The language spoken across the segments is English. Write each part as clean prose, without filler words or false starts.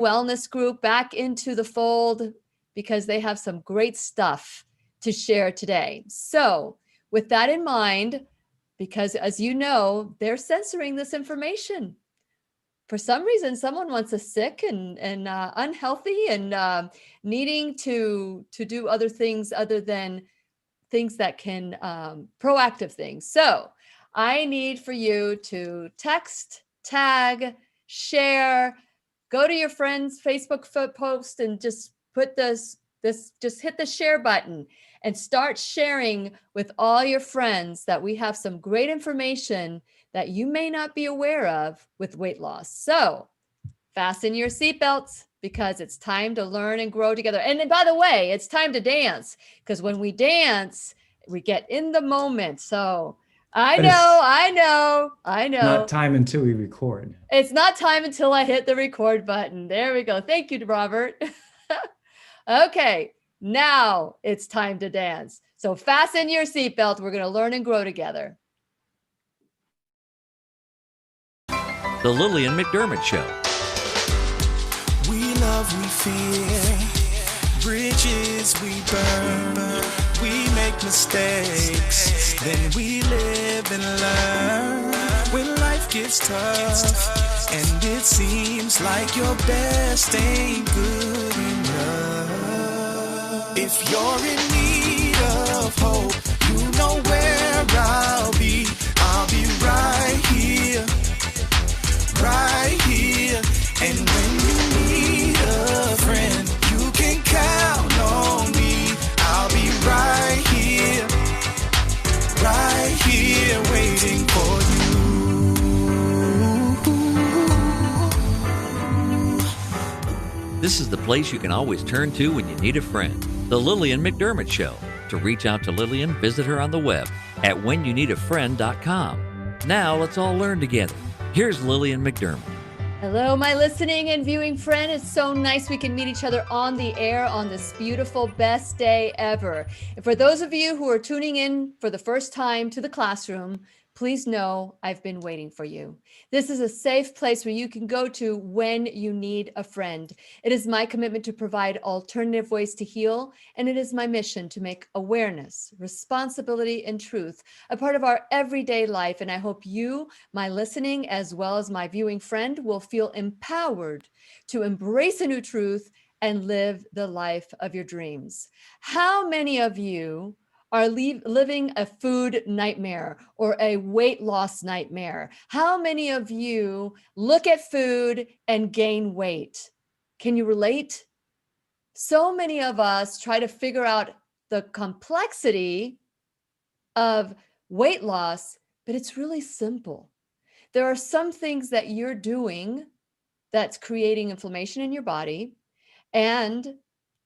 Wellness Group back into the fold because they have some great stuff to share today. So with that in mind, because as you know, they're censoring this information. For some reason, someone wants us sick and unhealthy and needing to do other things other than things that can, proactive things. So I need for you to text, tag, share, go to your friend's Facebook post and just put just hit the share button and start sharing with all your friends that we have some great information that you may not be aware of with weight loss. So fasten your seatbelts because it's time to learn and grow together. And by the way, it's time to dance because when we dance, we get in the moment. So I know. Not time until we record. It's not time until I hit the record button. There we go. Thank you, Robert. Okay, now it's time to dance. So fasten your seatbelt. We're going to learn and grow together. The Lillian McDermott Show. We love, we fear, bridges we burn, we make mistakes, then we live and learn. When life gets tough, and it seems like your best ain't good enough. If you're in need of hope, you know where I'll be right here, right here. And when you need a friend, you can count on me. I'll be right here, waiting for you. This is the place you can always turn to when you need a friend. The Lillian McDermott Show. To reach out to Lillian, visit her on the web at whenyouneedafriend.com. Now let's all learn together. Here's Lillian McDermott. Hello, my listening and viewing friend. It's so nice we can meet each other on the air on this beautiful, best day ever. And for those of you who are tuning in for the first time to the classroom, please know I've been waiting for you. This is a safe place where you can go to when you need a friend. It is my commitment to provide alternative ways to heal, and it is my mission to make awareness, responsibility, and truth a part of our everyday life. And I hope you, my listening, as well as my viewing friend, will feel empowered to embrace a new truth and live the life of your dreams. How many of you are living a food nightmare or a weight loss nightmare? How many of you look at food and gain weight? Can you relate? So many of us try to figure out the complexity of weight loss, but it's really simple. There are some things that you're doing that's creating inflammation in your body, and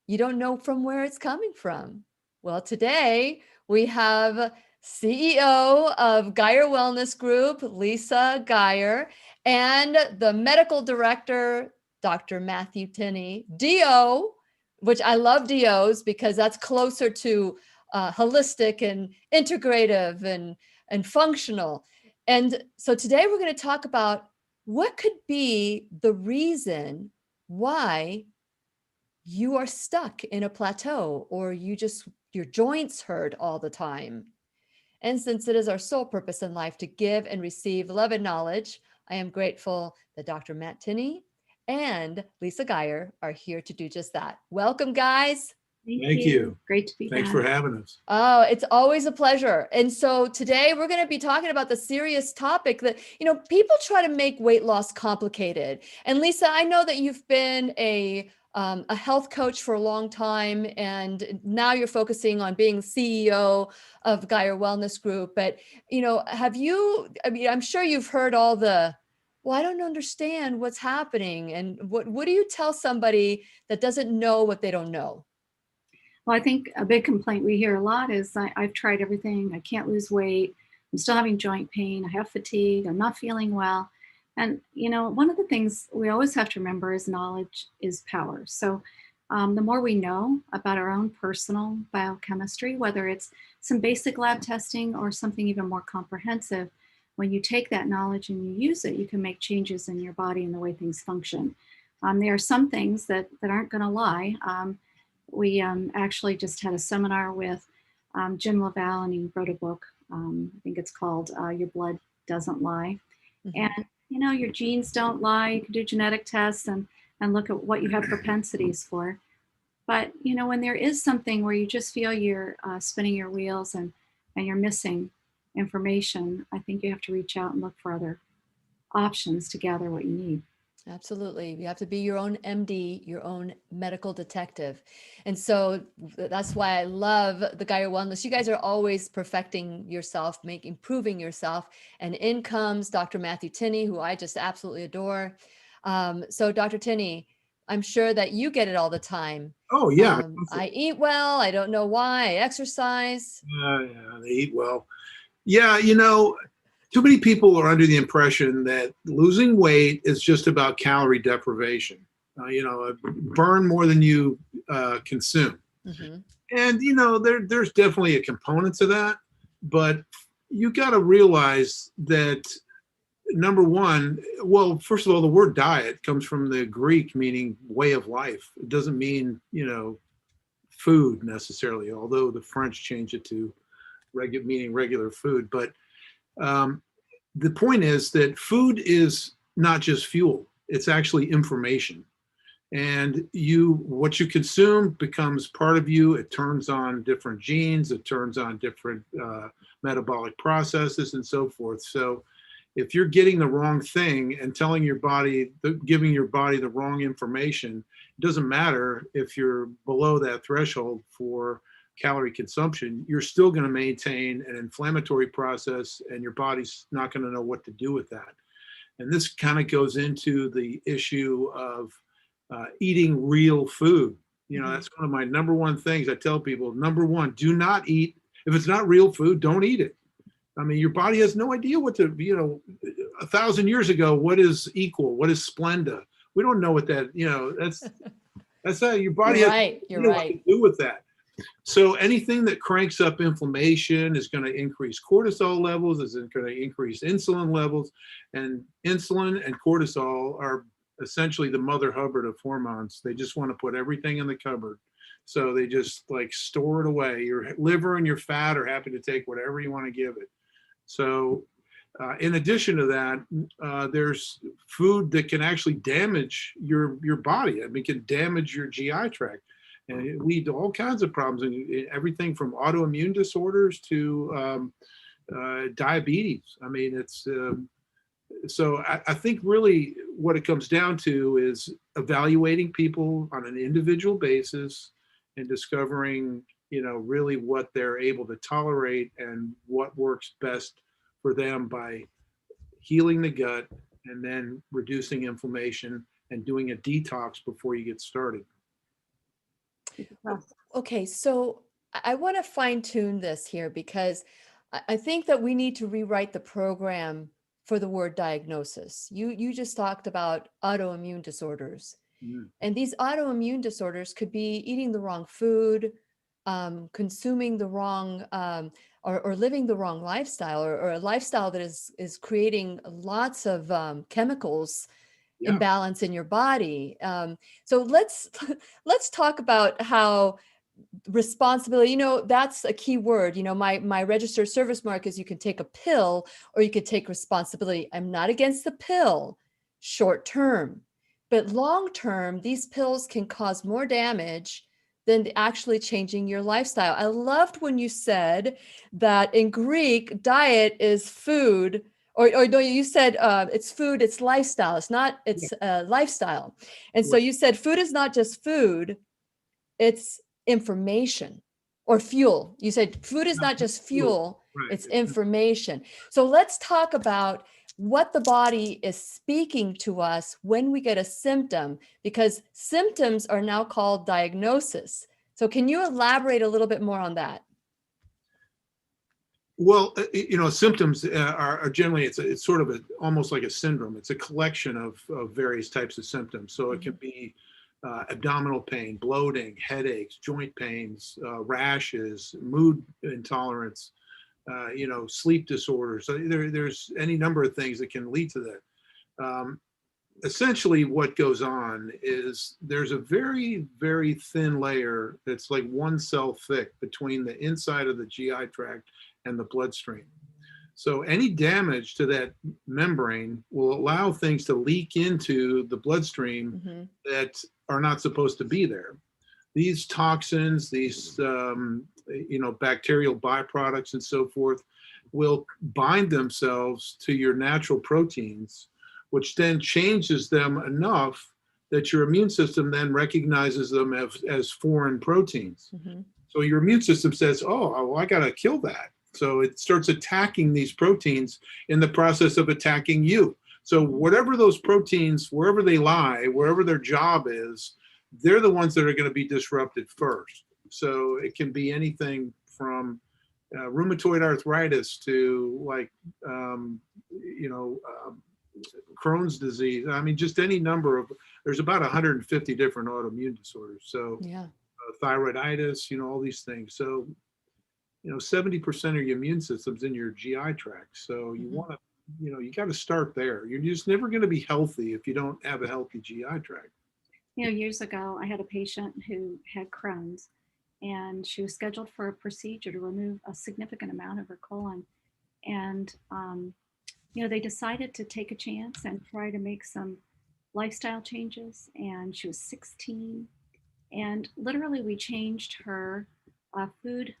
you don't know from where it's coming from. Well, today we have CEO of Geyer Wellness Group, Lisa Geyer, and the medical director, Dr. Matthew Tinney, DO, which I love DOs because that's closer to holistic and integrative and functional. And so today we're going to talk about what could be the reason why you are stuck in a plateau or your joints hurt all the time. And since it is our sole purpose in life to give and receive love and knowledge, I am grateful that Dr. Matt Tinney and Lisa Geyer are here to do just that. Welcome, guys. Thank you. Great to be Thanks back. for having us. Oh, it's always a pleasure. And so today we're going to be talking about the serious topic that, people try to make weight loss complicated. And Lisa, I know that you've been a health coach for a long time, and now you're focusing on being CEO of Geyer Wellness Group. But, I'm sure you've heard all the, well, I don't understand what's happening. And what do you tell somebody that doesn't know what they don't know? Well, I think a big complaint we hear a lot is I've tried everything. I can't lose weight. I'm still having joint pain. I have fatigue. I'm not feeling well. And, one of the things we always have to remember is knowledge is power. So the more we know about our own personal biochemistry, whether it's some basic lab testing or something even more comprehensive, when you take that knowledge and you use it, you can make changes in your body and the way things function. There are some things that aren't going to lie. We actually just had a seminar with Jim LaValle, and he wrote a book. I think it's called Your Blood Doesn't Lie. Mhm. And, you know, your genes don't lie. You can do genetic tests and look at what you have propensities for. But, you know, when there is something where you just feel you're spinning your wheels and you're missing information, I think you have to reach out and look for other options to gather what you need. Absolutely. You have to be your own MD, your own medical detective. And so that's why I love the Gaia Wellness. You guys are always perfecting yourself, improving yourself. And in comes Dr. Matthew Tinney, who I just absolutely adore. So Dr. Tinney, I'm sure that you get it all the time. Oh, yeah. I eat well. I don't know why. I exercise. Yeah, they eat well. Yeah, you know, too many people are under the impression that losing weight is just about calorie deprivation. You know, burn more than you consume. Mm-hmm. And, you know, there's definitely a component to that. But you got to realize that, number one, well, first of all, the word diet comes from the Greek meaning way of life. It doesn't mean, you know, food necessarily, although the French changed it to meaning regular food. But the point is that food is not just fuel, it's actually information. And what you consume becomes part of you. It turns on different genes, it turns on different metabolic processes and so forth. So if you're getting the wrong thing and telling your body, giving your body the wrong information, it doesn't matter if you're below that threshold for calorie consumption, you're still going to maintain an inflammatory process and your body's not going to know what to do with that. And this kind of goes into the issue of eating real food. You know, that's one of my number one things I tell people. Number one, do not eat. If it's not real food, don't eat it. I mean, your body has no idea what to, you know, 1,000 years ago, what is equal? What is Splenda? We don't know what that, you know, that's how your body You're has right. You're no right. what to do with that. So anything that cranks up inflammation is going to increase cortisol levels, is going to increase insulin levels, and insulin and cortisol are essentially the mother hubbard of hormones. They just want to put everything in the cupboard. So they just like store it away. Your liver and your fat are happy to take whatever you want to give it. So in addition to that, there's food that can actually damage your body. I mean, it can damage your GI tract and lead to all kinds of problems, and everything from autoimmune disorders to diabetes. I mean, it's so I think really what it comes down to is evaluating people on an individual basis and discovering, you know, really what they're able to tolerate and what works best for them by healing the gut and then reducing inflammation and doing a detox before you get started. Okay, so I want to fine tune this here because I think that we need to rewrite the program for the word diagnosis. You just talked about autoimmune disorders. And these autoimmune disorders could be eating the wrong food, consuming the wrong, or living the wrong lifestyle, or a lifestyle that is creating lots of chemicals imbalance in your body. So let's talk about how responsibility, you know, that's a key word. You know, my registered service mark is you can take a pill or you could take responsibility. I'm not against the pill short term, but long term, these pills can cause more damage than actually changing your lifestyle. I loved when you said that in Greek, diet is food, or no, you said it's food, it's lifestyle. It's not, it's lifestyle. And so you said food is not just food, it's information or fuel. You said food is not just fuel, it's information. So let's talk about what the body is speaking to us when we get a symptom, because symptoms are now called diagnosis. So can you elaborate a little bit more on that? Well, you know, symptoms are generally, it's sort of almost like a syndrome. It's a collection of various types of symptoms. So it can be abdominal pain, bloating, headaches, joint pains, rashes, mood intolerance, you know, sleep disorders. So there's any number of things that can lead to that. essentially what goes on is there's a very, very thin layer that's like one cell thick between the inside of the GI tract and the bloodstream. So any damage to that membrane will allow things to leak into the bloodstream that are not supposed to be there. These toxins, these bacterial byproducts and so forth will bind themselves to your natural proteins, which then changes them enough that your immune system then recognizes them as foreign proteins. So your immune system says, oh, well, I got to kill that. So it starts attacking these proteins in the process of attacking you. So whatever those proteins, wherever they lie, wherever their job is, they're the ones that are going to be disrupted first. So it can be anything from rheumatoid arthritis to Crohn's disease. I mean, just any number of, there's about 150 different autoimmune disorders. So thyroiditis, all these things. So, 70% of your immune system's in your GI tract. So you want to, you got to start there. You're just never going to be healthy if you don't have a healthy GI tract. Years ago, I had a patient who had Crohn's, and she was scheduled for a procedure to remove a significant amount of her colon. And, they decided to take a chance and try to make some lifestyle changes. And she was 16. And literally, we changed her food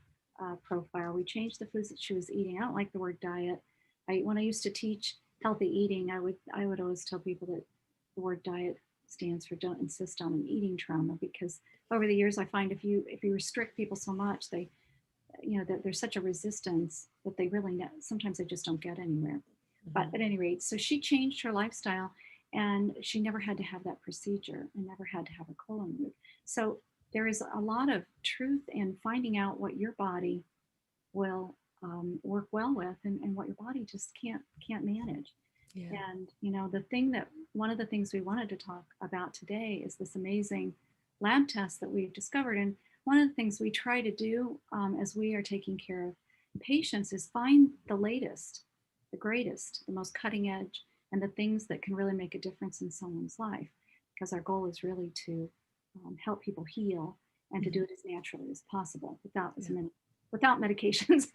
profile. We changed the foods that she was eating. I don't like the word diet. When I used to teach healthy eating, I would always tell people that the word diet stands for don't insist on an eating trauma, because over the years I find if you restrict people so much, they that there's such a resistance that they really sometimes they just don't get anywhere. But at any rate, so she changed her lifestyle, and she never had to have that procedure and never had to have her colon removed. So there is a lot of truth in finding out what your body will work well with and what your body just can't manage. And one of the things we wanted to talk about today is this amazing lab test that we've discovered. And one of the things we try to do as we are taking care of patients is find the latest, the greatest, the most cutting edge, and the things that can really make a difference in someone's life, because our goal is really to help people heal and to do it as naturally as possible without medications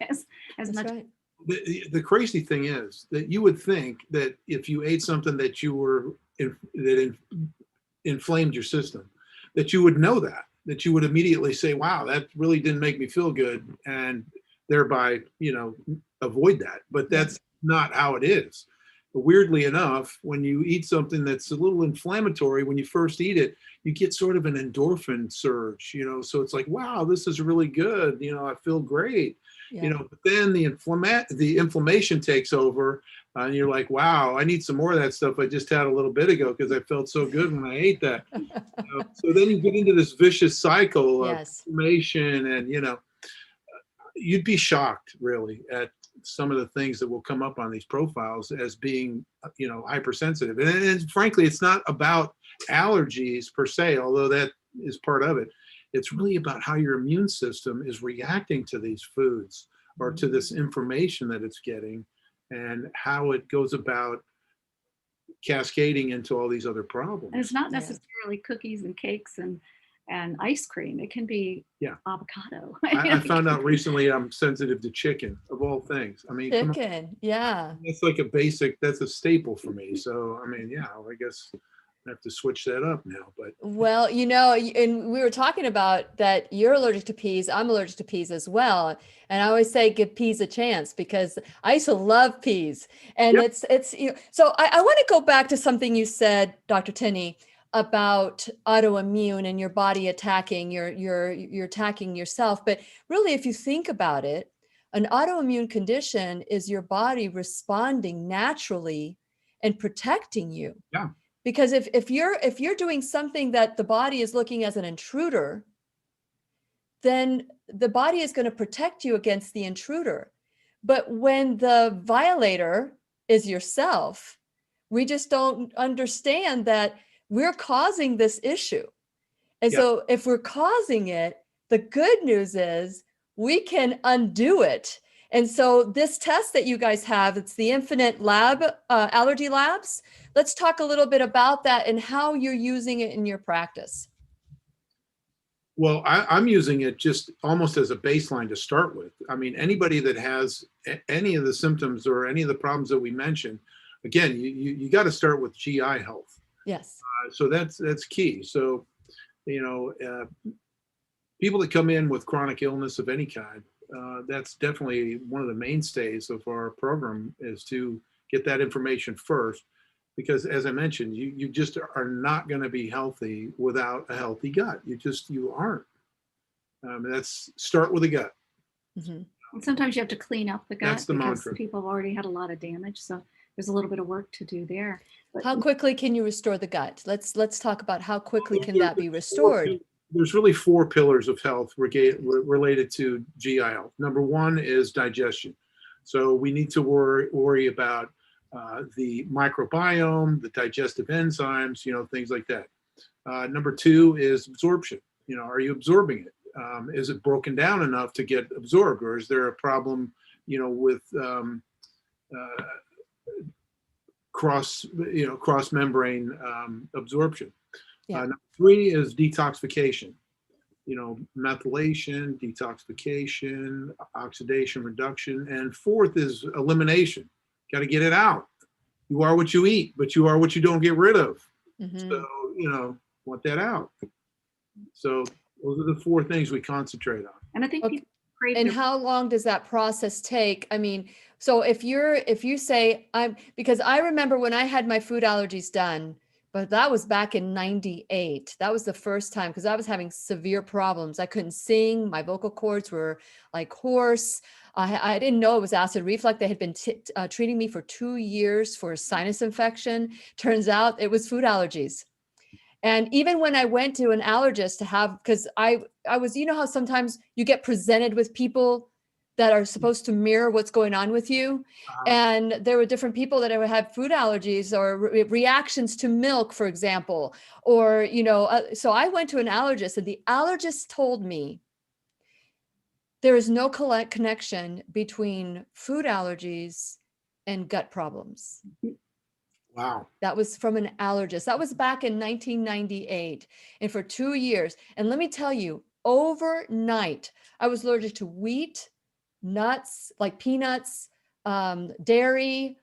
as much. Right. The crazy thing is that you would think that if you ate something that that inflamed your system, that you would know that you would immediately say, wow, that really didn't make me feel good, and thereby, avoid that. But that's not how it is. But weirdly enough, when you eat something that's a little inflammatory, when you first eat it, you get sort of an endorphin surge, so it's like, wow, this is really good. I feel great. But then the inflammation takes over, and you're like, wow, I need some more of that stuff I just had a little bit ago because I felt so good when I ate that. So then you get into this vicious cycle of inflammation, and you'd be shocked really at some of the things that will come up on these profiles as being, hypersensitive. And frankly, it's not about allergies per se, although that is part of it. It's really about how your immune system is reacting to these foods or to this information that it's getting, and how it goes about cascading into all these other problems. And it's not necessarily cookies and cakes and ice cream. It can be avocado. I found out recently I'm sensitive to chicken, of all things. I mean, chicken, it's like that's a staple for me. So, I guess I have to switch that up now. But well, and we were talking about that you're allergic to peas. I'm allergic to peas as well. And I always say give peas a chance, because I used to love peas. And it's so I want to go back to something you said, Dr. Tinney, about autoimmune and your body attacking, you're attacking yourself. But really, if you think about it, an autoimmune condition is your body responding naturally and protecting you. Yeah. Because if you're doing something that the body is looking as an intruder, then the body is going to protect you against the intruder. But when the violator is yourself, we just don't understand that we're causing this issue. And so if we're causing it, the good news is we can undo it. And so this test that you guys have, it's the Infinite Lab, Allergy Labs. Let's talk a little bit about that and how you're using it in your practice. Well, I'm using it just almost as a baseline to start with. I mean, anybody that has any of the symptoms or any of the problems that we mentioned, again, you got to start with GI health. Yes. So that's key. So, people that come in with chronic illness of any kind, that's definitely one of the mainstays of our program, is to get that information first. Because as I mentioned, you just are not going to be healthy without a healthy gut. You aren't. That's start with the gut. Mm-hmm. And sometimes you have to clean up the gut. That's the because mantra. people have already had a lot of damage. So there's a little bit of work to do there. But How quickly can you restore the gut? Let's talk about how quickly can that be restored. There's really 4 pillars of health related to GI health. Number 1 is digestion. So we need to worry about the microbiome, the digestive enzymes, things like that. Number 2 is absorption. Are you absorbing it? Is it broken down enough to get absorbed, or is there a problem, with cross membrane absorption? Yeah. Number 3 is detoxification. Methylation, detoxification, oxidation reduction, and 4th is elimination. Got to get it out. You are what you eat, but you are what you don't get rid of. Mm-hmm. So, want that out. So those are the 4 things we concentrate on. And I think people crave And their- how long does that process take? I mean, so if you say because I remember when I had my food allergies done, but that was back in 98. That was the first time, because I was having severe problems. I couldn't sing. My vocal cords were like hoarse. I didn't know it was acid reflux. They had been treating me for 2 years for a sinus infection. Turns out it was food allergies. And even when I went to an allergist to have, because I was, how sometimes you get presented with people that are supposed to mirror what's going on with you. And there were different people that would have food allergies or reactions to milk, for example, or, so I went to an allergist, and the allergist told me there is no connection between food allergies and gut problems. Wow. That was from an allergist. That was back in 1998. And for 2 years. And let me tell you, overnight, I was allergic to wheat, nuts, like peanuts, dairy,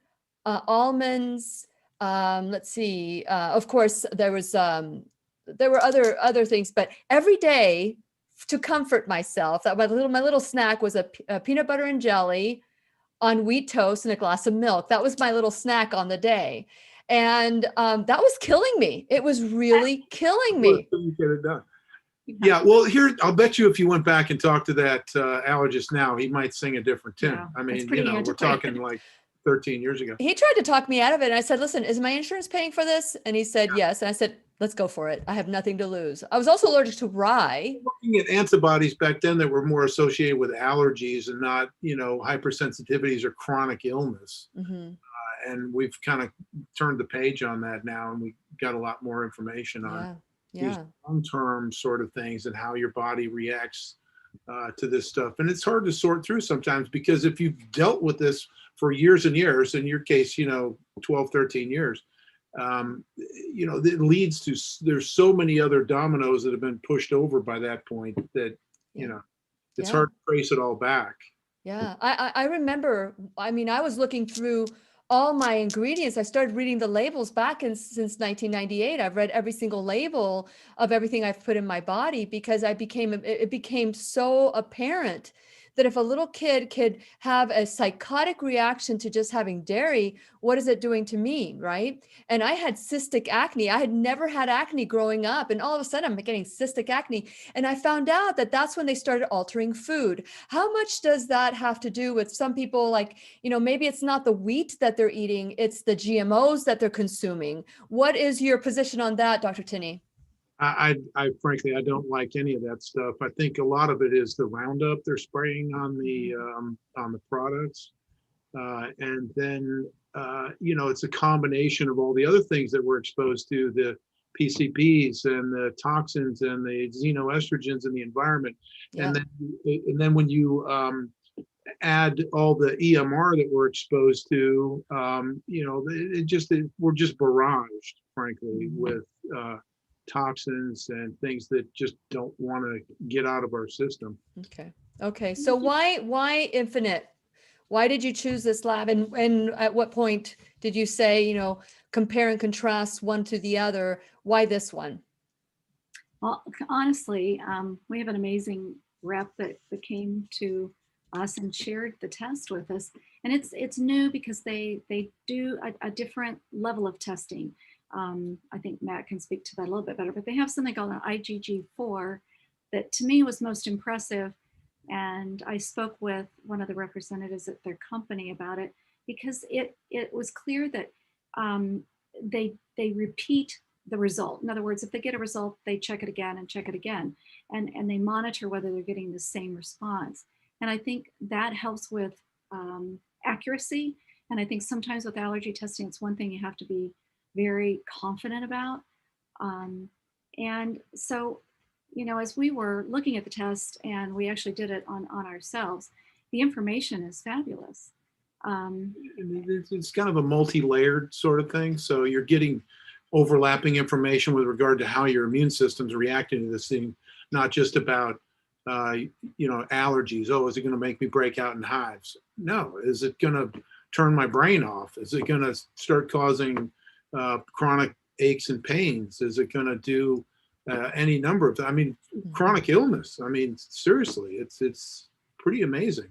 almonds. Let's see. Of course, there were other things, but every day to comfort myself, that my little snack was a peanut butter and jelly on wheat toast and a glass of milk. That was my little snack on the day. And that was killing me. It was really killing me. You get it done. Yeah, well, here, I'll bet you if you went back and talked to that allergist now, he might sing a different tune. Yeah, I mean, it's pretty we're talking like 13 years ago. He tried to talk me out of it. And I said, listen, is my insurance paying for this? And he said, yes. And I said, let's go for it. I have nothing to lose. I was also allergic to rye. Looking at antibodies back then that were more associated with allergies and not, hypersensitivities or chronic illness. Mm-hmm. And we've kind of turned the page on that now, and we got a lot more information on these long-term sort of things and how your body reacts to this stuff. And it's hard to sort through sometimes, because if you've dealt with this for years and years, in your case, 12, 13 years, it leads to, there's so many other dominoes that have been pushed over by that point that, it's hard to trace it all back. Yeah. I remember, I was looking through all my ingredients. I started reading the labels since 1998. I've read every single label of everything I've put in my body, because it became so apparent that if a little kid could have a psychotic reaction to just having dairy, what is it doing to me, right? And I had cystic acne. I had never had acne growing up. And all of a sudden I'm getting cystic acne. And I found out that that's when they started altering food. How much does that have to do with some people, like, maybe it's not the wheat that they're eating, it's the GMOs that they're consuming. What is your position on that, Dr. Tinney? I frankly, I don't like any of that stuff. I think a lot of it is the Roundup they're spraying on the products. And then, it's a combination of all the other things that we're exposed to, the PCBs and the toxins and the xenoestrogens in the environment. Yeah. And then when you add all the EMR that we're exposed to, we're just barraged, frankly, with toxins and things that just don't want to get out of our system. Okay. So why Infinite? Why did you choose this lab? And at what point did you say, compare and contrast one to the other? Why this one? Well, honestly, we have an amazing rep that came to us and shared the test with us. And it's new because they do a different level of testing. I think Matt can speak to that a little bit better, but they have something called an IgG4 that to me was most impressive. And I spoke with one of the representatives at their company about it because it was clear that they repeat the result. In other words, if they get a result, they check it again and check it again. And they monitor whether they're getting the same response. And I think that helps with accuracy. And I think sometimes with allergy testing, it's one thing you have to be very confident about. And so, as we were looking at the test and we actually did it on ourselves, the information is fabulous. It's kind of a multi-layered sort of thing. So you're getting overlapping information with regard to how your immune system's reacting to this thing, not just about allergies. Oh, is it going to make me break out in hives? No. Is it going to turn my brain off? Is it going to start causing chronic aches and pains? Is it going to do any number of, chronic illness? Seriously, it's pretty amazing.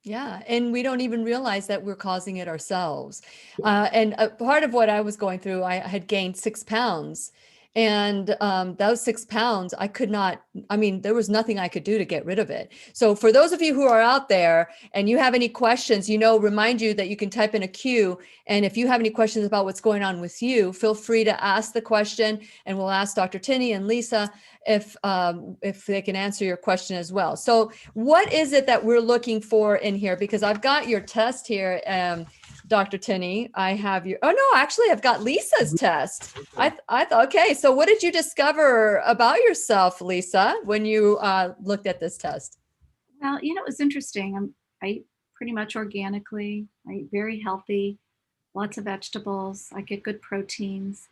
Yeah. And we don't even realize that we're causing it ourselves. And part of what I was going through, I had gained 6 pounds. And those 6 pounds, I could not, there was nothing I could do to get rid of it. So for those of you who are out there and you have any questions, remind you that you can type in a Q. And if you have any questions about what's going on with you, feel free to ask the question and we'll ask Dr. Tinney and Lisa if they can answer your question as well. So what is it that we're looking for in here? Because I've got your test here. Dr. Tinney, I have your, I've got Lisa's test. I thought, okay, so what did you discover about yourself, Lisa, when you looked at this test? Well, it was interesting. I eat pretty much organically. I eat very healthy, lots of vegetables. I get good proteins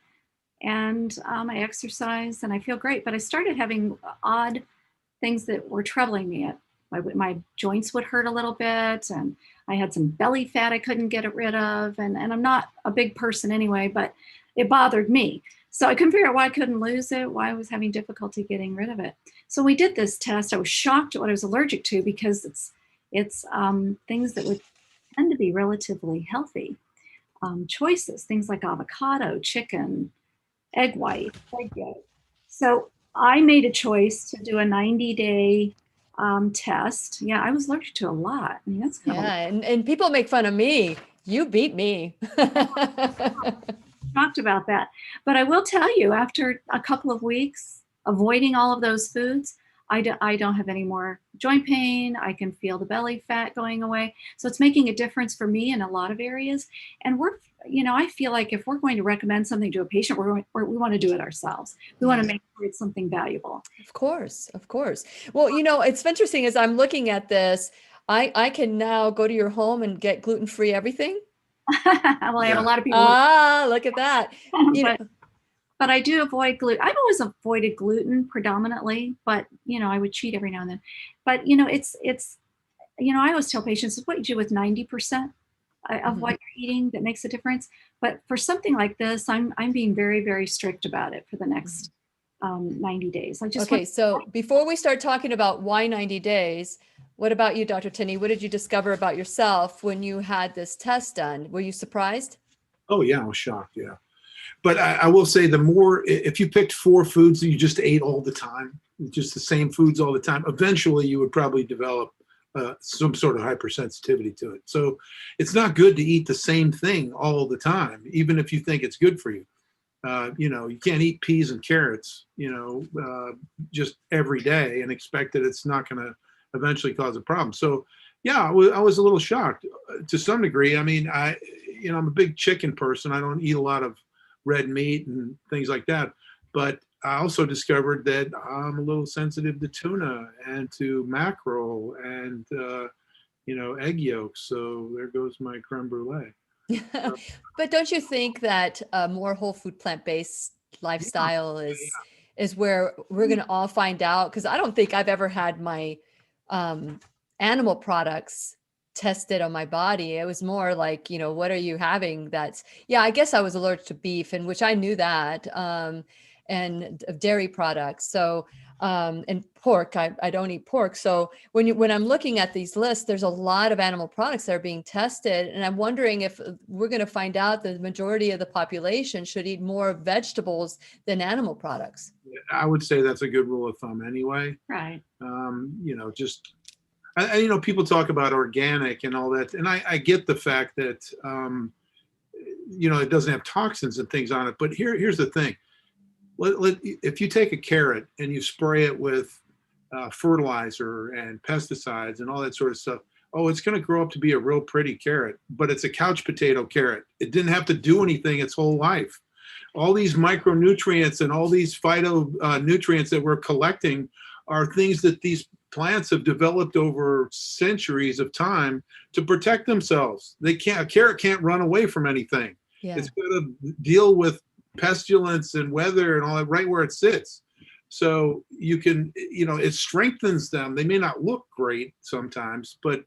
and I exercise and I feel great, but I started having odd things that were troubling me. My joints would hurt a little bit and I had some belly fat I couldn't get rid of. And I'm not a big person anyway, but it bothered me. So I couldn't figure out why I couldn't lose it, why I was having difficulty getting rid of it. So we did this test. I was shocked at what I was allergic to because it's things that would tend to be relatively healthy choices, things like avocado, chicken, egg white, egg yolk. So I made a choice to do a 90-day test. Yeah, I was allergic to a lot. That's kind of and people make fun of me. You beat me. Talked about that. But I will tell you, after a couple of weeks avoiding all of those foods, I don't have any more joint pain. I can feel the belly fat going away. So it's making a difference for me in a lot of areas. And I feel like if we're going to recommend something to a patient, we want to do it ourselves. We want to make sure it's something valuable. Of course. Well, it's interesting as I'm looking at this, I can now go to your home and get gluten-free everything. Well, I have a lot of people. Look at that. But I do avoid gluten. I've always avoided gluten predominantly, but I would cheat every now and then. But it's I always tell patients it's what you do with 90% of what you're eating that makes a difference. But for something like this, I'm being very, very strict about it for the next 90 days. So before we start talking about why 90 days, what about you, Dr. Tinney? What did you discover about yourself when you had this test done? Were you surprised? Oh yeah, I was shocked. Yeah. But I will say if you picked 4 foods that you just ate all the time, just the same foods all the time, eventually you would probably develop some sort of hypersensitivity to it. So it's not good to eat the same thing all the time, even if you think it's good for you. You can't eat peas and carrots, just every day and expect that it's not going to eventually cause a problem. So yeah, I was a little shocked to some degree. I'm a big chicken person. I don't eat a lot of red meat and things like that. But I also discovered that I'm a little sensitive to tuna and to mackerel and, egg yolks. So there goes my creme brulee. But don't you think that a more whole food, plant-based lifestyle is where we're going to all find out? Because I don't think I've ever had my animal products tested on my body. It was more like, what are you having? I guess I was allergic to beef, and which I knew that, and dairy products. So, and pork, I don't eat pork. So when I'm looking at these lists, there's a lot of animal products that are being tested. And I'm wondering if we're going to find out that the majority of the population should eat more vegetables than animal products. I would say that's a good rule of thumb anyway. Right. People talk about organic and all that. And I get the fact that, it doesn't have toxins and things on it. But here's the thing. If you take a carrot and you spray it with fertilizer and pesticides and all that sort of stuff, it's going to grow up to be a real pretty carrot, but it's a couch potato carrot. It didn't have to do anything its whole life. All these micronutrients and all these phytonutrients that we're collecting are things that these plants have developed over centuries of time to protect themselves. A carrot can't run away from anything. Yeah. It's got to deal with pestilence and weather and all that right where it sits. So you can, it strengthens them. They may not look great sometimes, but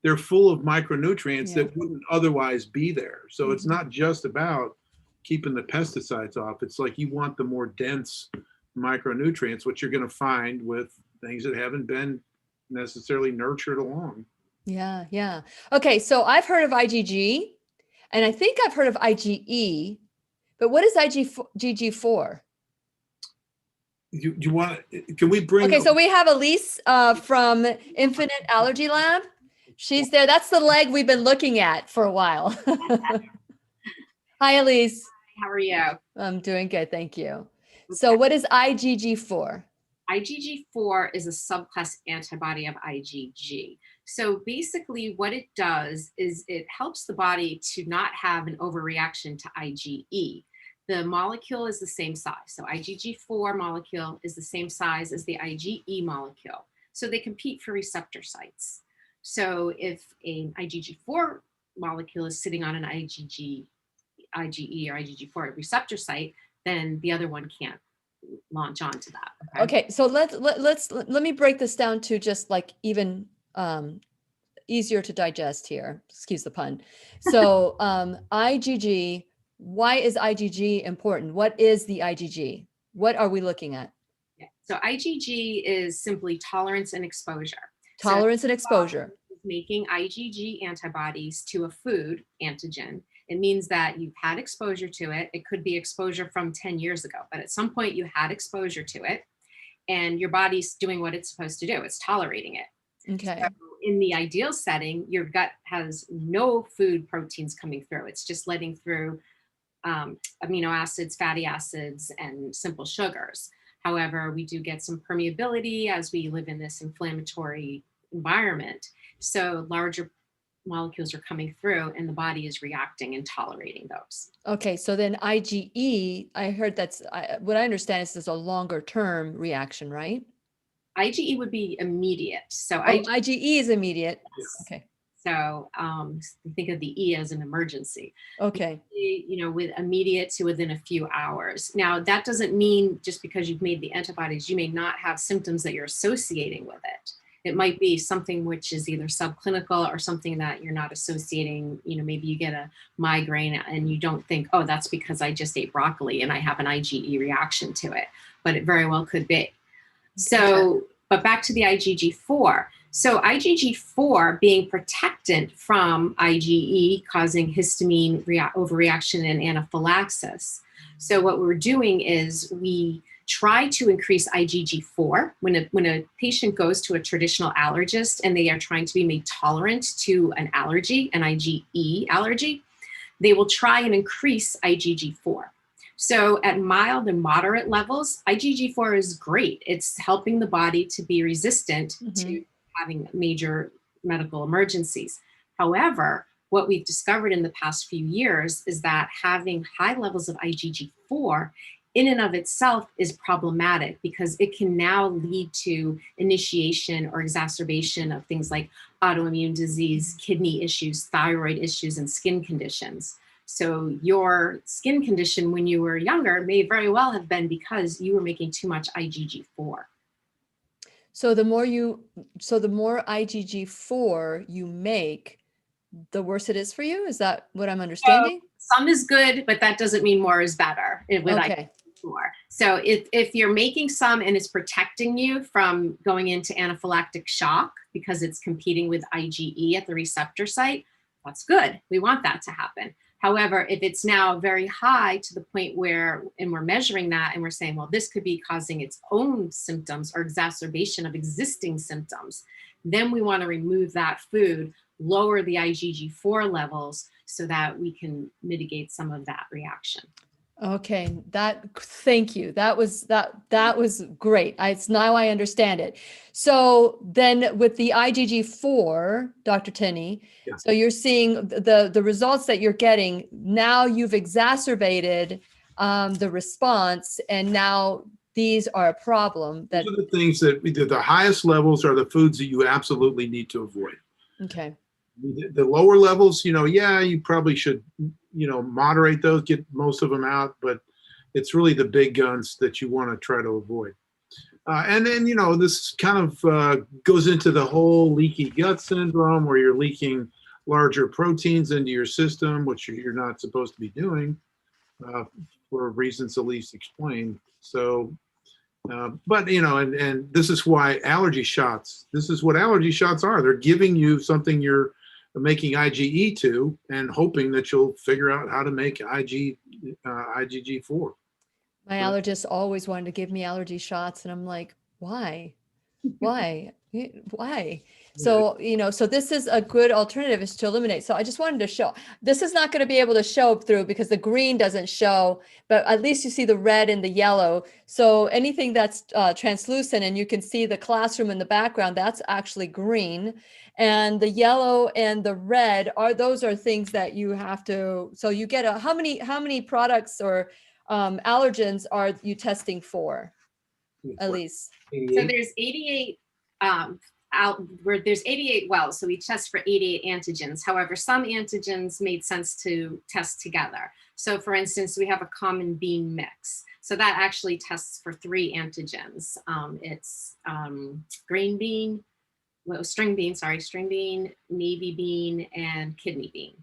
they're full of micronutrients that wouldn't otherwise be there. So it's not just about keeping the pesticides off. It's like you want the more dense micronutrients, which you're going to find with things that haven't been necessarily nurtured along. Yeah. Yeah. Okay. So I've heard of IgG, and I think I've heard of IgE, but what is IgG for? You want? Can we bring? Okay, so we have Elise from Infinite Allergy Lab. She's there. That's the leg we've been looking at for a while. Hi, Elise. How are you? I'm doing good, thank you. Okay. So, what is IgG4? IgG4 is a subclass antibody of IgG. So basically what it does is it helps the body to not have an overreaction to IgE. The molecule is the same size. So IgG4 molecule is the same size as the IgE molecule. So they compete for receptor sites. So if an IgG4 molecule is sitting on an IgE or IgG4 receptor site, then the other one can't launch onto that. Okay, so let me break this down to just like even easier to digest here. Excuse the pun. So IgG, why is IgG important? What is the IgG? What are we looking at? Yeah. So IgG is simply tolerance and exposure. Tolerance and exposure. Making IgG antibodies to a food antigen. It means that you've had exposure to it. It could be exposure from 10 years ago, but at some point you had exposure to it and your body's doing what it's supposed to do. It's tolerating it. Okay. So in the ideal setting, your gut has no food proteins coming through. It's just letting through amino acids, fatty acids, and simple sugars. However, we do get some permeability as we live in this inflammatory environment. So larger molecules are coming through and the body is reacting and tolerating those. Okay, so then IgE, I heard what I understand is a longer term reaction, right? IgE would be immediate. So IgE is immediate. Yes. Okay. So think of the E as an emergency. Okay. With immediate to within a few hours. Now, that doesn't mean just because you've made the antibodies, you may not have symptoms that you're associating with it. It might be something which is either subclinical or something that you're not associating. Maybe you get a migraine and you don't think, oh, that's because I just ate broccoli and I have an IgE reaction to it, but it very well could be. So, but back to the IgG4. So IgG4 being protectant from IgE causing histamine overreaction and anaphylaxis. So what we're doing is we try to increase IgG4 when a patient goes to a traditional allergist and they are trying to be made tolerant to an allergy, an IgE allergy, they will try and increase IgG4. So at mild and moderate levels, IgG4 is great. It's helping the body to be resistant to having major medical emergencies. However, what we've discovered in the past few years is that having high levels of IgG4 in and of itself is problematic because it can now lead to initiation or exacerbation of things like autoimmune disease, kidney issues, thyroid issues, and skin conditions. So your skin condition when you were younger may very well have been because you were making too much IgG4. So the more IgG4 you make, the worse it is for you. Is that what I'm understanding? Some is good, but that doesn't mean more is better with Okay. IgG4. So if you're making some and it's protecting you from going into anaphylactic shock because it's competing with IgE at the receptor site, that's good. We want that to happen. However, if it's now very high to the point where, and we're measuring that and we're saying, well, this could be causing its own symptoms or exacerbation of existing symptoms, then we want to remove that food, lower the IgG4 levels so that we can mitigate some of that reaction. Okay, thank you. That was great. Now I understand it. So then with the IgG4, Dr. Tinney, Yeah. so you're seeing the results that you're getting. Now you've exacerbated the response, and now these are a problem. Those are the things that the highest levels are the foods that you absolutely need to avoid. Okay. The lower levels, you probably should, moderate those, get most of them out, but it's really the big guns that you want to try to avoid. And then, this kind of goes into the whole leaky gut syndrome where you're leaking larger proteins into your system, which you're not supposed to be doing for reasons at least explained. So, but, and this is why allergy shots, this is what allergy shots are. They're giving you something you're making IgE to and hoping that you'll figure out how to make IgG4. My allergist always wanted to give me allergy shots, and I'm like, why? Why? So, so this is a good alternative, is to eliminate. So I just wanted to show, this is not going to be able to show through because the green doesn't show, but at least you see the red and the yellow. So anything that's translucent and you can see the classroom in the background, that's actually green. And the yellow and the red those are things that you have to, so you get how many products or allergens are you testing for, at least? So there's 88 there's 88 wells, so we test for 88 antigens. However, some antigens made sense to test together. So for instance, we have a common bean mix. So that actually tests for 3 antigens. It's string bean, navy bean, and kidney bean.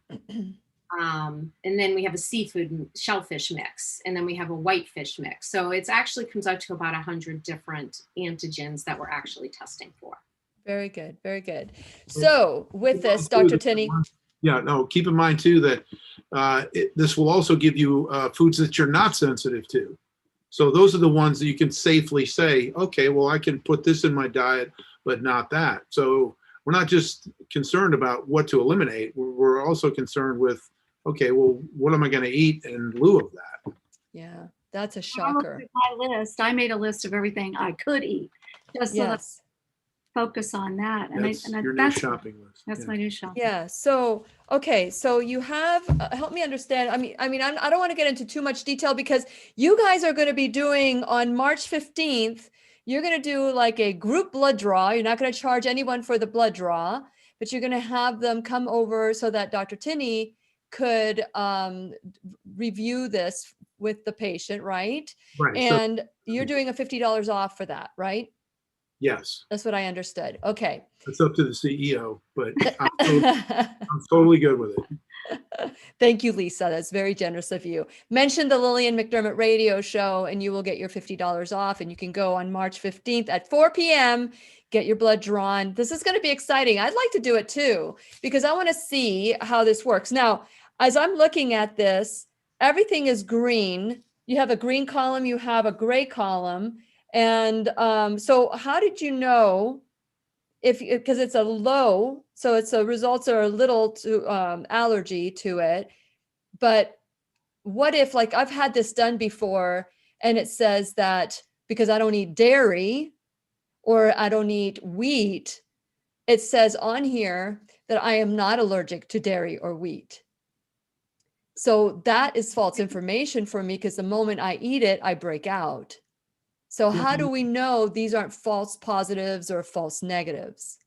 And then we have a seafood shellfish mix, and then we have a whitefish mix. So it actually comes out to about 100 different antigens that we're actually testing for. Very good. Very good. So with this, Dr. Tinney. Keep in mind too that this will also give you foods that you're not sensitive to. So those are the ones that you can safely say, okay, well, I can put this in my diet, but not that. So we're not just concerned about what to eliminate. We're also concerned with, okay, well, what am I going to eat in lieu of that? Yeah, that's a shocker. My list, I made a list of everything I could eat, just so that focus on that. And that's your new shopping list. That's my new shopping. Yeah. So, okay. So you have, help me understand. I mean, I don't want to get into too much detail because you guys are going to be doing on March 15th, you're going to do like a group blood draw. You're not going to charge anyone for the blood draw, but you're going to have them come over so that Dr. Tinney could review this with the patient, right? Right. And you're doing a $50 off for that, right? Yes. That's what I understood. Okay. It's up to the CEO, but I'm totally good with it. Thank you, Lisa. That's very generous of you. Mention the Lillian McDermott radio show and you will get your $50 off, and you can go on March 15th at 4 p.m. Get your blood drawn. This is going to be exciting. I'd like to do it too, because I want to see how this works. Now, as I'm looking at this, everything is green. You have a green column, you have a gray column. And so how did you know because it's a low, so it's results are a little to allergy to it, but what if, like, I've had this done before and it says that because I don't eat dairy or I don't eat wheat, it says on here that I am not allergic to dairy or wheat. So that is false information for me because the moment I eat it, I break out. So how do we know these aren't false positives or false negatives?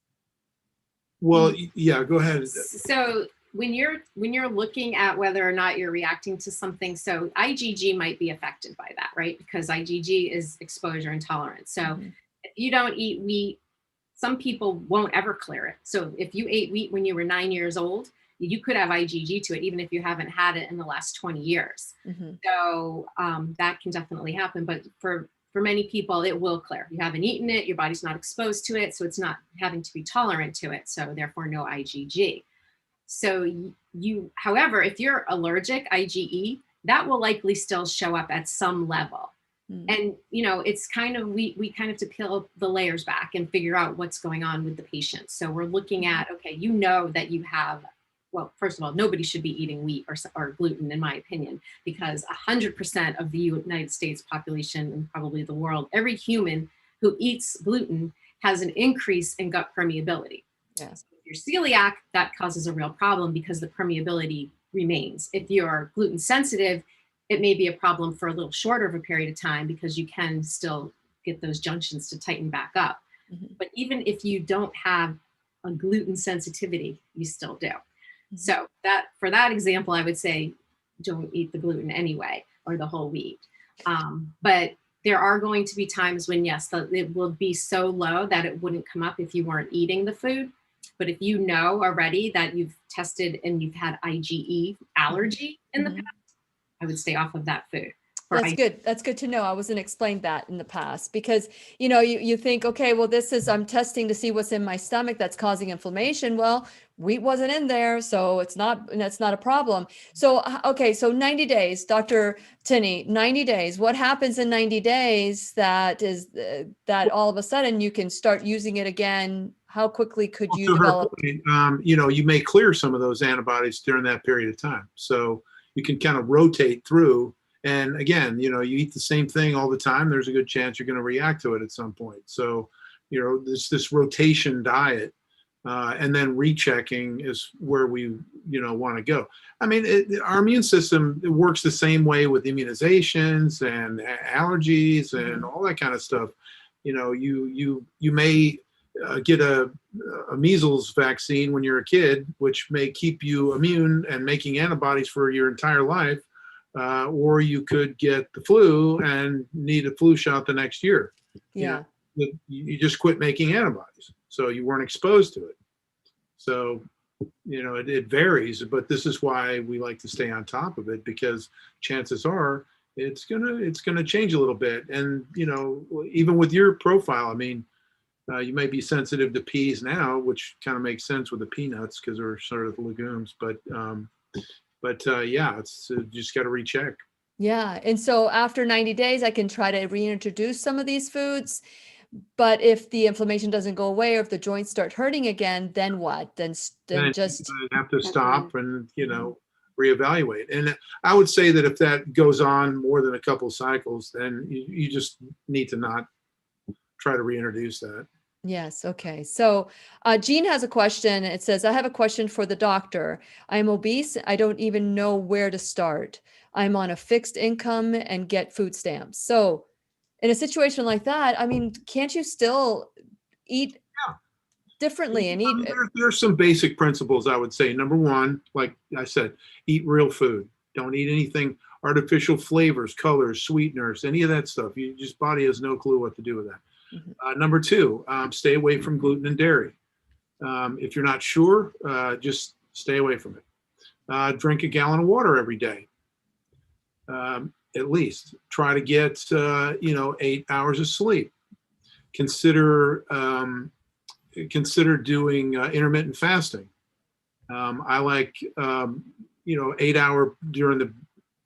Well, yeah, go ahead. So when you're looking at whether or not you're reacting to something, so IgG might be affected by that, right? Because IgG is exposure intolerance. So if you don't eat wheat, some people won't ever clear it. So if you ate wheat when you were 9 years old, you could have IgG to it, even if you haven't had it in the last 20 years. So that can definitely happen. But for many people, it will clear. You haven't eaten it, your body's not exposed to it, so it's not having to be tolerant to it. So therefore, no IgG. So however, if you're allergic, IgE, that will likely still show up at some level. And, it's kind of, we kind of have to peel the layers back and figure out what's going on with the patient. So we're looking at, okay, that you have, well, first of all, nobody should be eating wheat or gluten, in my opinion, because 100% of the United States population and probably the world, every human who eats gluten has an increase in gut permeability. Yes. If you're celiac, that causes a real problem because the permeability remains. If you're gluten sensitive, it may be a problem for a little shorter of a period of time because you can still get those junctions to tighten back up. But even if you don't have a gluten sensitivity, you still do. So for that example, I would say don't eat the gluten anyway, or the whole wheat. But there are going to be times when, yes, it will be so low that it wouldn't come up if you weren't eating the food. But if you know already that you've tested and you've had IgE allergy in the past, I would stay off of that food. That's good. That's good to know. I wasn't explained that in the past because, you think, okay, well, I'm testing to see what's in my stomach that's causing inflammation. Well, wheat wasn't in there, so that's not a problem. So, okay. So 90 days, Dr. Tinney, 90 days, what happens in 90 days that all of a sudden you can start using it again? How quickly could you develop? You may clear some of those antibodies during that period of time. So you can kind of rotate through. And again, you eat the same thing all the time, there's a good chance you're going to react to it at some point. So, this rotation diet, and then rechecking is where we, want to go. I mean, our immune system, it works the same way with immunizations and allergies and all that kind of stuff. You may get a measles vaccine when you're a kid, which may keep you immune and making antibodies for your entire life. Or you could get the flu and need a flu shot the next year. Yeah. You just quit making antibodies. So you weren't exposed to it. So, it varies, but this is why we like to stay on top of it, because chances are it's gonna change a little bit. And, even with your profile, I mean, you may be sensitive to peas now, which kind of makes sense with the peanuts because they're sort of legumes, but yeah, it's just got to recheck. Yeah. And so after 90 days, I can try to reintroduce some of these foods. But if the inflammation doesn't go away or if the joints start hurting again, then what? Then just have to stop and, reevaluate. And I would say that if that goes on more than a couple cycles, then you just need to not try to reintroduce that. Yes. Okay. So Jean has a question. It says, I have a question for the doctor. I'm obese. I don't even know where to start. I'm on a fixed income and get food stamps. So in a situation like that, I mean, can't you still eat differently and eat? There's some basic principles, I would say. Number one, like I said, eat real food. Don't eat anything artificial flavors, colors, sweeteners, any of that stuff. Body has no clue what to do with that. Number two, stay away from gluten and dairy. If you're not sure, just stay away from it. Drink a gallon of water every day, at least. Try to get 8 hours of sleep. Consider doing intermittent fasting. I like 8 hour during the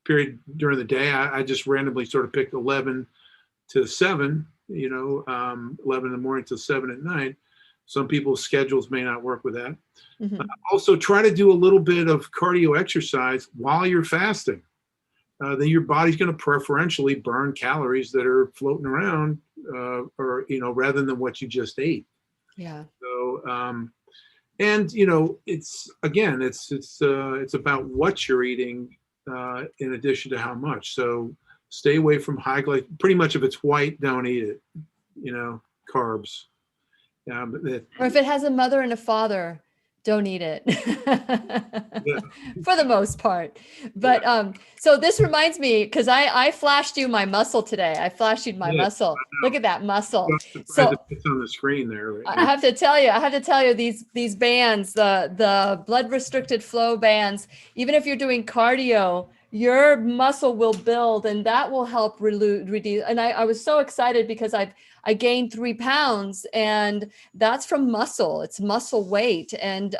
period during the day. I just randomly sort of picked 11 to 7. 11 in the morning till 7 at night. Some people's schedules may not work with that. Also, try to do a little bit of cardio exercise while you're fasting. Then your body's going to preferentially burn calories that are floating around, or rather than what you just ate. Yeah. So, and it's about what you're eating in addition to how much. So stay away from high glycemic. Pretty much if it's white, don't eat it. Carbs. Or if it has a mother and a father, don't eat it. Yeah. For the most part. But so this reminds me, because I flashed you my muscle today. I flashed you my muscle. Look at that muscle. So it's on the screen there. Right I have to tell you, these bands, the blood restricted flow bands, even if you're doing cardio, your muscle will build, and that will help reduce. And I was so excited because I gained 3 pounds, and that's from muscle. It's muscle weight. And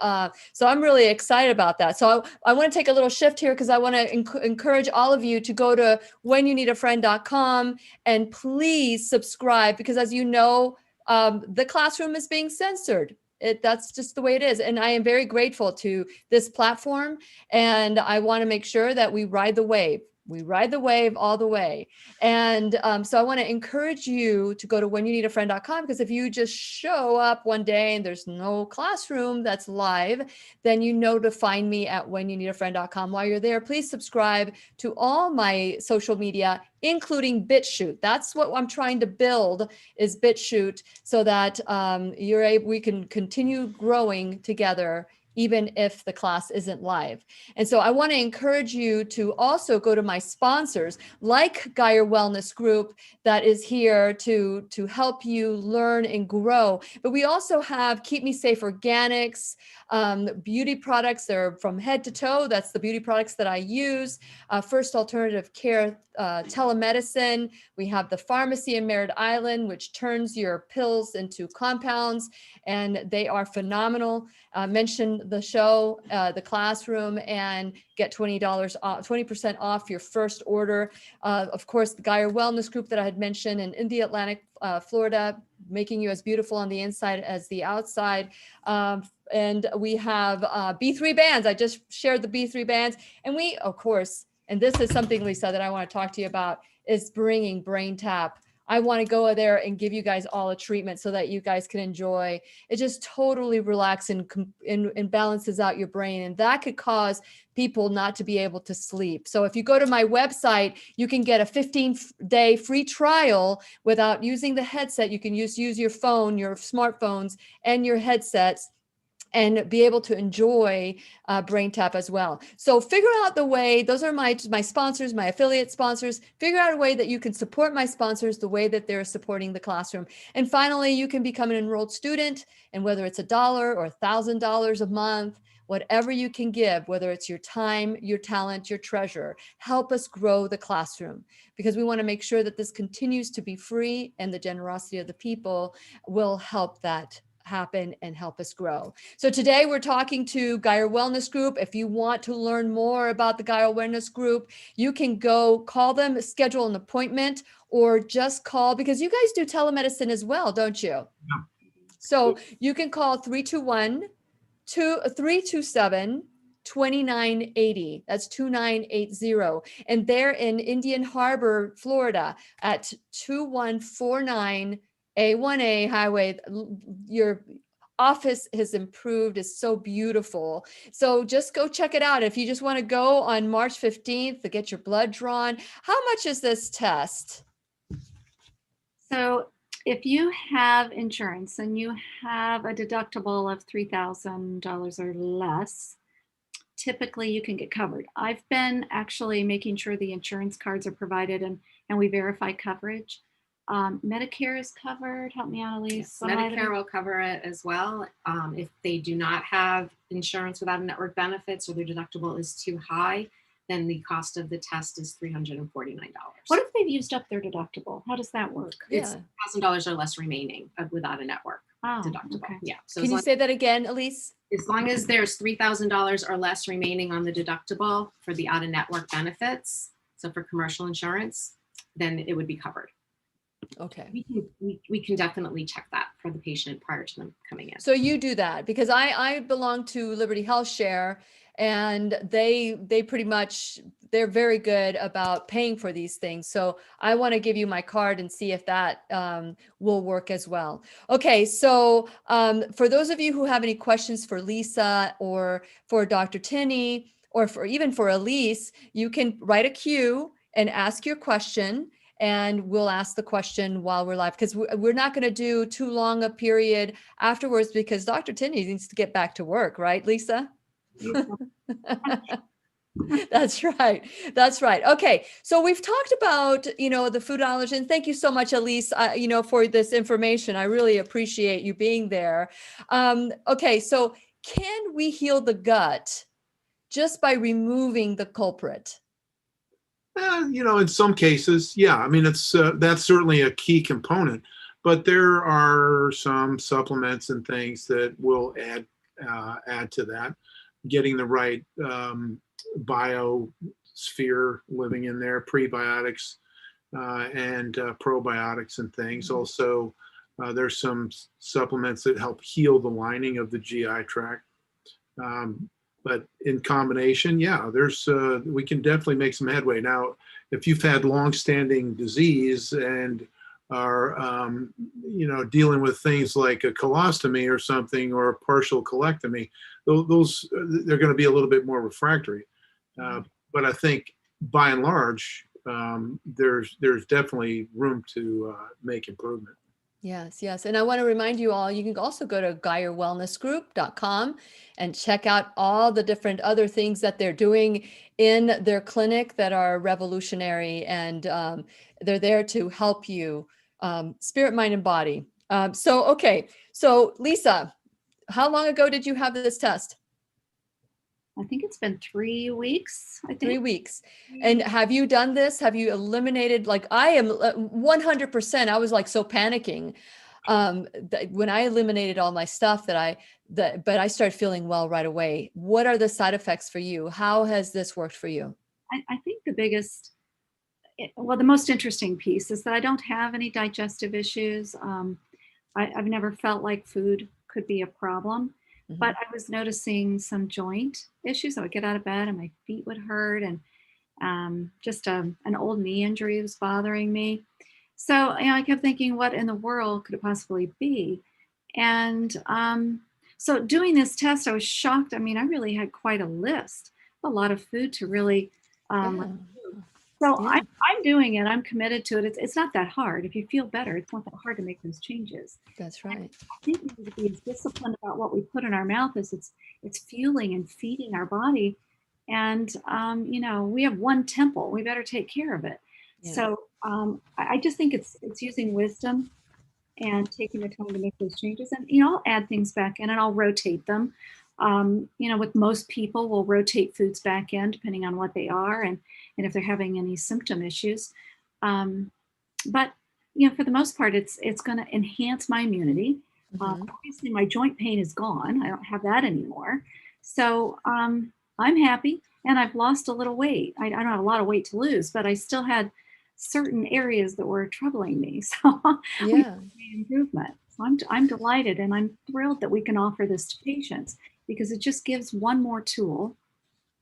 so I'm really excited about that. So I want to take a little shift here because I want to encourage all of you to go to whenyounneedafriend.com and please subscribe, because as you know, the classroom is being censored. That's just the way it is. And I am very grateful to this platform. And I want to make sure that we ride the wave. We ride the wave all the way. And so I want to encourage you to go to whenyounneedafriend.com, because if you just show up one day and there's no classroom that's live, then you know to find me at whenyounneedafriend.com. While you're there, please subscribe to all my social media, including BitChute. That's what I'm trying to build, is BitChute, so that we can continue growing together even if the class isn't live. And so I want to encourage you to also go to my sponsors, like Geyer Wellness Group, that is here to help you learn and grow. But we also have Keep Me Safe Organics, beauty products. They're from head to toe. That's the beauty products that I use. First Alternative Care telemedicine. We have the pharmacy in Merritt Island, which turns your pills into compounds, and they are phenomenal. Mention the show, the classroom, and get $20 off, 20% off your first order. Of course, the Geyer Wellness Group that I had mentioned, in the Atlantic, Florida, making you as beautiful on the inside as the outside. And we have B3 bands. I just shared the B3 bands, and we, of course, and this is something, Lisa, that I want to talk to you about, is bringing Brain Tap. I want to go there and give you guys all a treatment so that you guys can enjoy. It just totally relaxes and balances out your brain. And that could cause people not to be able to sleep. So if you go to my website, you can get a 15-day free trial without using the headset. You can use your phone, your smartphones, and your headsets, and be able to enjoy Brain Tap as well. So figure out the way, those are my sponsors, my affiliate sponsors. Figure out a way that you can support my sponsors the way that they're supporting the classroom. And finally, you can become an enrolled student, and whether it's $1 or $1,000 a month, whatever you can give, whether it's your time, your talent, your treasure, help us grow the classroom, because we want to make sure that this continues to be free, and the generosity of the people will help that happen and help us grow. So today we're talking to Geyer Wellness Group. If you want to learn more about the Geyer Wellness Group, you can go call them, schedule an appointment, or just call, because you guys do telemedicine as well, don't you? Yeah. So you can call 327-2980. That's 2980. And they're in Indian Harbor, Florida at 2149 A1A Highway. Your office has improved. It's so beautiful. So just go check it out. If you just want to go on March 15th to get your blood drawn. How much is this test? So if you have insurance and you have a deductible of $3,000 or less, typically you can get covered. I've been actually making sure the insurance cards are provided, and we verify coverage. Medicare is covered. Help me out, Elise. Yes, Medicare will cover it as well. If they do not have insurance without a network benefits, or their deductible is too high, then the cost of the test is $349. What if they've used up their deductible? How does that work? It's $1,000 or less remaining without a network deductible. Okay. Yeah. So Can you say that again, Elise? as long as there's $3,000 or less remaining on the deductible for the out-of-network benefits, so for commercial insurance, then it would be covered. Okay. We can definitely check that for the patient prior to them coming in. So you do that, because I belong to Liberty Health Share, and they pretty much, they're very good about paying for these things. So I want to give you my card and see if that will work as well. Okay, so for those of you who have any questions for Lisa or for Dr. Tinney, or for even for Elise, you can write a cue and ask your question, and we'll ask the question while we're live, because we're not going to do too long a period afterwards, because Dr. Tinney needs to get back to work, right, Lisa? That's right. That's right. Okay. So we've talked about, the food allergen. Thank you so much, Elise, for this information. I really appreciate you being there. Okay. So can we heal the gut just by removing the culprit? In some cases, yeah. I mean, that's certainly a key component, but there are some supplements and things that will add to that. Getting the right biosphere living in there, prebiotics and probiotics and things. Also, there's some supplements that help heal the lining of the GI tract. But in combination, yeah, we can definitely make some headway. Now, if you've had long-standing disease and are, dealing with things like a colostomy or something, or a partial colectomy, those they're going to be a little bit more refractory. But I think by and large, there's definitely room to make improvement. Yes, yes. And I want to remind you all, you can also go to GeyerWellnessGroup.com and check out all the different other things that they're doing in their clinic that are revolutionary, and they're there to help you, spirit, mind, and body. Okay. So Lisa, how long ago did you have this test? I think it's been 3 weeks. 3 weeks. And have you done this? Have you eliminated, like I am 100%, I was like so panicking when I eliminated all my stuff but I started feeling well right away. What are the side effects for you? How has this worked for you? I think the most interesting piece is that I don't have any digestive issues. I've never felt like food could be a problem. But I was noticing some joint issues. I would get out of bed and my feet would hurt, and just an old knee injury was bothering me. So I kept thinking, what in the world could it possibly be? And so doing this test, I was shocked. I mean, I really had quite a list, a lot of food to really. So yeah. I'm doing it. I'm committed to it. It's not that hard. If you feel better, it's not that hard to make those changes. That's right. I think we need to be as disciplined about what we put in our mouth as it's fueling and feeding our body. And, we have one temple. We better take care of it. Yeah. So I just think it's using wisdom and taking the time to make those changes. And, I'll add things back in and I'll rotate them. With most people, we'll rotate foods back in depending on what they are and if they're having any symptom issues. But for the most part, it's going to enhance my immunity. Obviously, my joint pain is gone. I don't have that anymore. So I'm happy, and I've lost a little weight. I don't have a lot of weight to lose, but I still had certain areas that were troubling me. So yeah, made improvement. So I'm delighted, and I'm thrilled that we can offer this to patients, because it just gives one more tool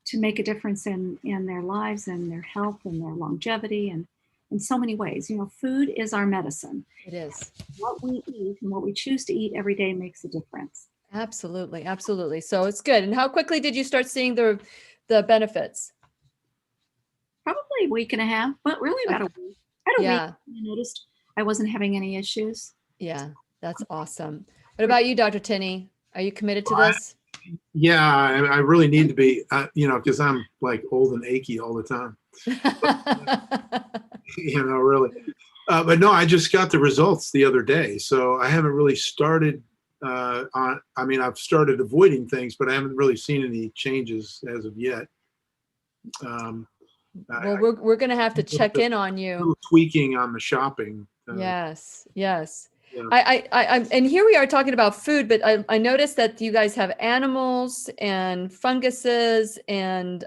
to make a difference in their lives and their health and their longevity, and in so many ways. Food is our medicine. It is. What we eat and what we choose to eat every day makes a difference. Absolutely. Absolutely. So it's good. And how quickly did you start seeing the benefits? Probably a week and a half, but really about a week. I noticed I wasn't having any issues. Yeah, that's awesome. What about you, Dr. Tinney? Are you committed to this? Yeah, I really need to be, because I'm like old and achy all the time. Really. But no, I just got the results the other day. So I haven't really started I've started avoiding things, but I haven't really seen any changes as of yet. Well, we're going to have to check in on you. A little tweaking on the shopping. Yes. Yeah. I and here we are talking about food, but I noticed that you guys have animals and funguses and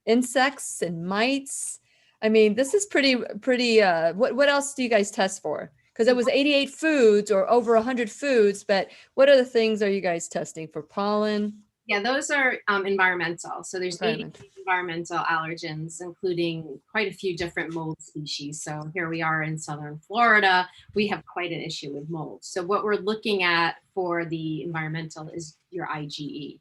insects and mites. I mean, this is pretty. What else do you guys test for? Because it was 88 foods or over 100 foods, but what other things are you guys testing for? Pollen? Yeah, those are environmental. So there's 80 environmental allergens, including quite a few different mold species. So here we are in Southern Florida. We have quite an issue with mold. So what we're looking at for the environmental is your IgE.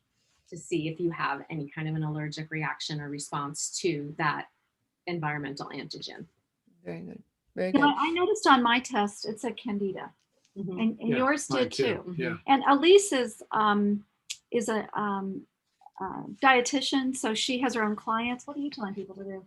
to see if you have any kind of an allergic reaction or response to that environmental antigen. Very good. Very Yeah, good. I noticed on my test it said Candida, and Yeah, yours mine did too. Yeah. And Elise is a dietitian, so she has her own clients. What are you telling people to do?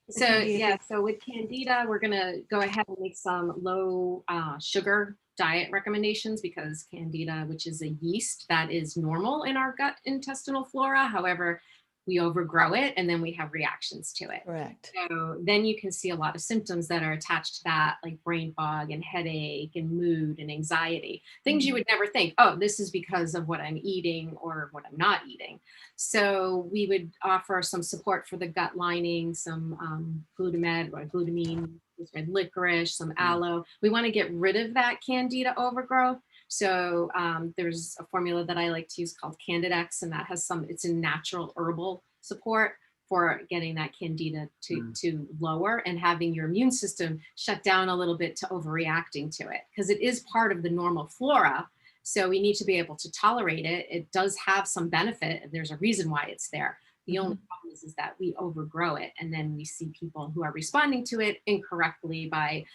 So yeah, so with Candida, we're gonna go ahead and make some low sugar diet recommendations, because Candida, which is a yeast that is normal in our gut intestinal flora, however, we overgrow it and then we have reactions to it. Correct. So then you can see a lot of symptoms that are attached to that, like brain fog and headache and mood and anxiety, things you would never think, oh, this is because of what I'm eating or what I'm not eating. So we would offer some support for the gut lining, some glutamate or glutamine, red licorice, some aloe. We want to get rid of that Candida overgrowth. So there's a formula that I like to use called Candidex, and that has it's a natural herbal support for getting that Candida to lower and having your immune system shut down a little bit to overreacting to it, because it is part of the normal flora. So we need to be able to tolerate it. It does have some benefit, and there's a reason why it's there. The only problem is that we overgrow it, and then we see people who are responding to it incorrectly by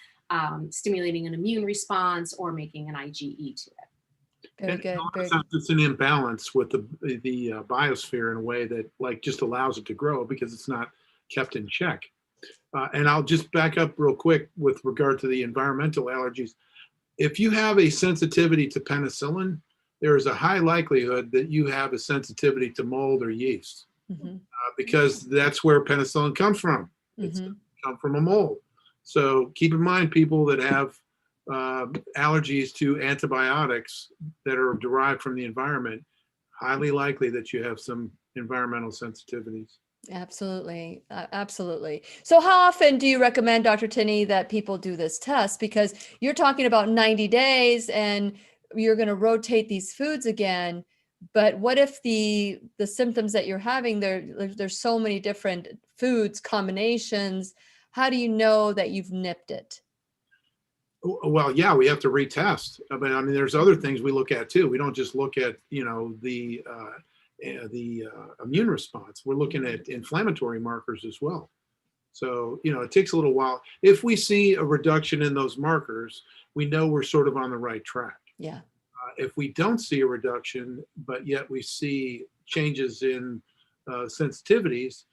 stimulating an immune response or making an IgE to it. Very good. Very Sometimes it's an imbalance with the biosphere in a way that like just allows it to grow because it's not kept in check. And I'll just back up real quick with regard to the environmental allergies. If you have a sensitivity to penicillin, there is a high likelihood that you have a sensitivity to mold or yeast, because that's where penicillin comes from. It's come from a mold. So keep in mind, people that have allergies to antibiotics that are derived from the environment, highly likely that you have some environmental sensitivities. Absolutely. Absolutely. So how often do you recommend, Dr. Tinney, that people do this test? Because you're talking about 90 days and you're going to rotate these foods again. But what if the symptoms that you're having, there's so many different foods combinations. How do you know that you've nipped it? Well, yeah, we have to retest. But I mean, there's other things we look at too. We don't just look at, the immune response. We're looking at inflammatory markers as well. So, it takes a little while. If we see a reduction in those markers, we know we're sort of on the right track. Yeah. If we don't see a reduction, but yet we see changes in sensitivities,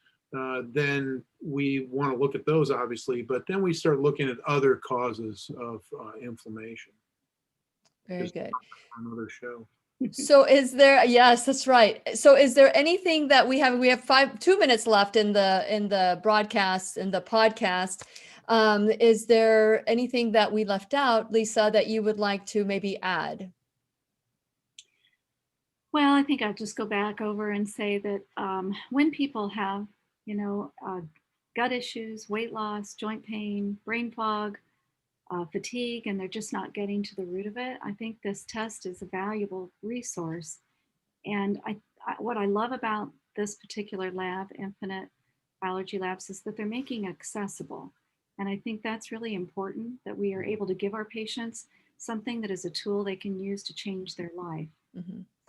then we want to look at those, obviously, but then we start looking at other causes of inflammation. Very good. Another show. So is there, yes, that's right. So is there anything that we have 2 minutes left in the broadcast, in the podcast. Is there anything that we left out, Lisa, that you would like to maybe add? Well, I think I'll just go back over and say that when people have, gut issues, weight loss, joint pain, brain fog, fatigue, and they're just not getting to the root of it, I think this test is a valuable resource. And what I love about this particular lab, Infinite Allergy Labs, is that they're making it accessible. And I think that's really important, that we are able to give our patients something that is a tool they can use to change their life.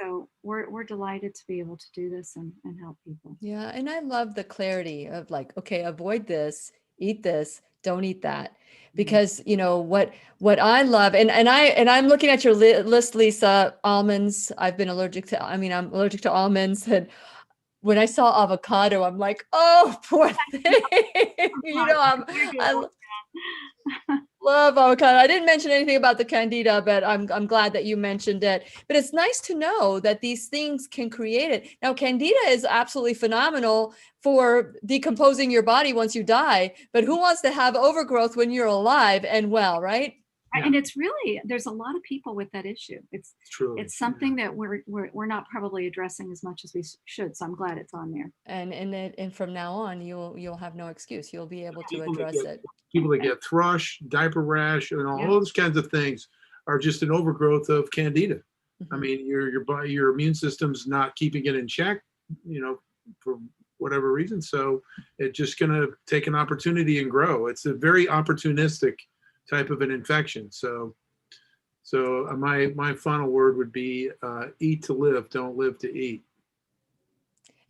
So we're delighted to be able to do this and help people. Yeah. And I love the clarity of like, okay, avoid this, eat this, don't eat that. Because what I love, and I'm looking at your list, Lisa, almonds. I'm allergic to almonds. And when I saw avocado, I'm like, oh, poor thing. I love avocado. I didn't mention anything about the Candida, but I'm glad that you mentioned it. But it's nice to know that these things can create it. Now, Candida is absolutely phenomenal for decomposing your body once you die. But who wants to have overgrowth when you're alive and well, right? Yeah. And it's really, there's a lot of people with that issue. It's true. It's something that we're not probably addressing as much as we should. So I'm glad it's on there. And from now on, you'll have no excuse. You'll be able to address it. People that get thrush, diaper rash, and all those kinds of things are just an overgrowth of Candida. I mean, your immune system's not keeping it in check, for whatever reason. So it's just going to take an opportunity and grow. It's a very opportunistic type of an infection. So my final word would be eat to live, don't live to eat.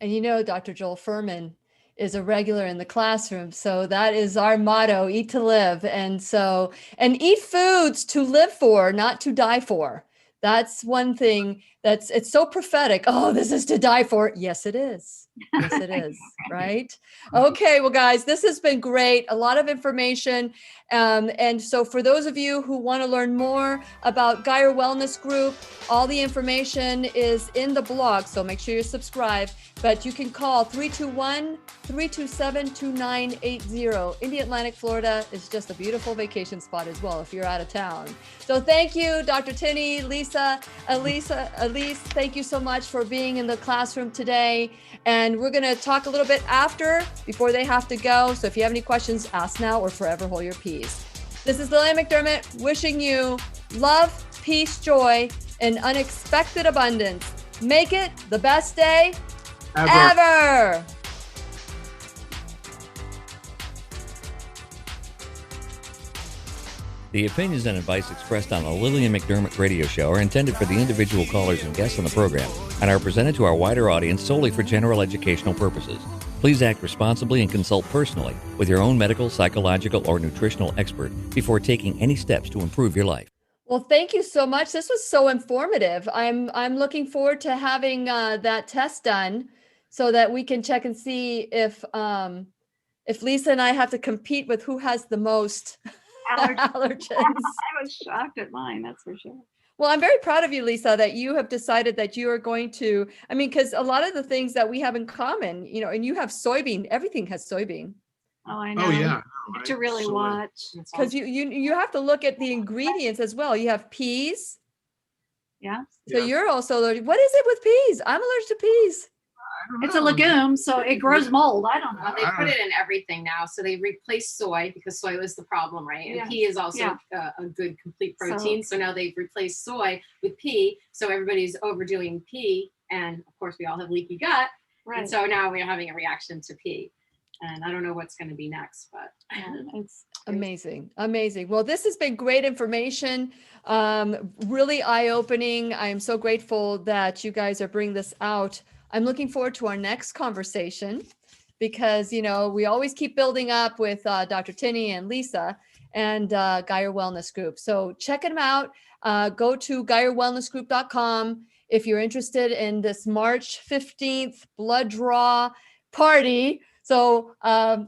And Dr. Joel Furman is a regular in the classroom. So that is our motto, eat to live. And eat foods to live for, not to die for. That's one thing it's so prophetic. Oh, this is to die for. Yes, it is. Yes, it is. Right. Okay. Well, guys, this has been great. A lot of information. And so for those of you who want to learn more about Geyer Wellness Group, all the information is in the blog. So make sure you subscribe, but you can call 321-327-2980. In the Atlantic, Florida is just a beautiful vacation spot as well if you're out of town. So thank you, Dr. Tinney, Lisa, Elise, thank you so much for being in the classroom today. And we're going to talk a little bit before they have to go. So if you have any questions, ask now or forever hold your peace. This is Lillian McDermott wishing you love, peace, joy, and unexpected abundance. Make it the best day ever. The opinions and advice expressed on the Lillian McDermott radio show are intended for the individual callers and guests on the program and are presented to our wider audience solely for general educational purposes. Please act responsibly and consult personally with your own medical, psychological, or nutritional expert before taking any steps to improve your life. Well, thank you so much. This was so informative. I'm looking forward to having that test done so that we can check and see if Lisa and I have to compete with who has the most allergens. I was shocked at mine, that's for sure. Well, I'm very proud of you, Lisa, that you have decided that you are going to, because a lot of the things that we have in common, and you have soybean, everything has soybean. Oh, I know. Oh, yeah. You have to really watch. Because you have to look at the ingredients as well. You have peas. Yeah. So you're also allergic. What is it with peas? I'm allergic to peas. It's a legume, so it grows mold. I don't know. Well, they put it in everything now. So they replaced soy because soy was the problem, right? And pea is also a good complete protein. So now they've replaced soy with pea. So everybody's overdoing pea. And of course, we all have leaky gut. Right. And so now we're having a reaction to pea. And I don't know what's going to be next, but it's amazing. Amazing. Well, this has been great information, really eye-opening. I am so grateful that you guys are bringing this out. I'm looking forward to our next conversation because, we always keep building up with Dr. Tinney and Lisa and Geyer Wellness Group. So check them out. Go to GeyerWellnessGroup.com if you're interested in this March 15th blood draw party. So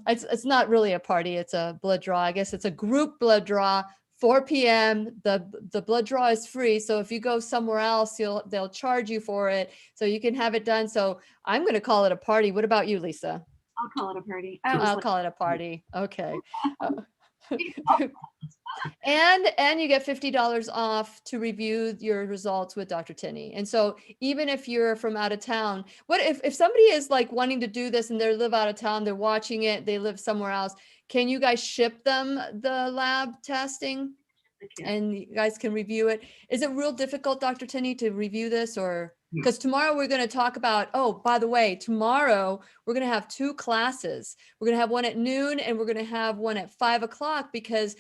it's not really a party. It's a blood draw. I guess it's a group blood draw, 4 p.m. The blood draw is free. So if you go somewhere else, they'll charge you for it. So you can have it done. So I'm going to call it a party. What about you, Lisa? I'll call it a party. I'll call it a party. Okay. And you get $50 off to review your results with Dr. Tinney. And so even if you're from out of town, what if somebody is like wanting to do this and they live out of town, they're watching it, they live somewhere else, can you guys ship them the lab testing and you guys can review it? Is it real difficult, Dr. Tinney, to review this? Or because tomorrow we're going to talk about, by the way, tomorrow we're going to have 2 classes. We're going to have one at noon and we're going to have one at 5 o'clock because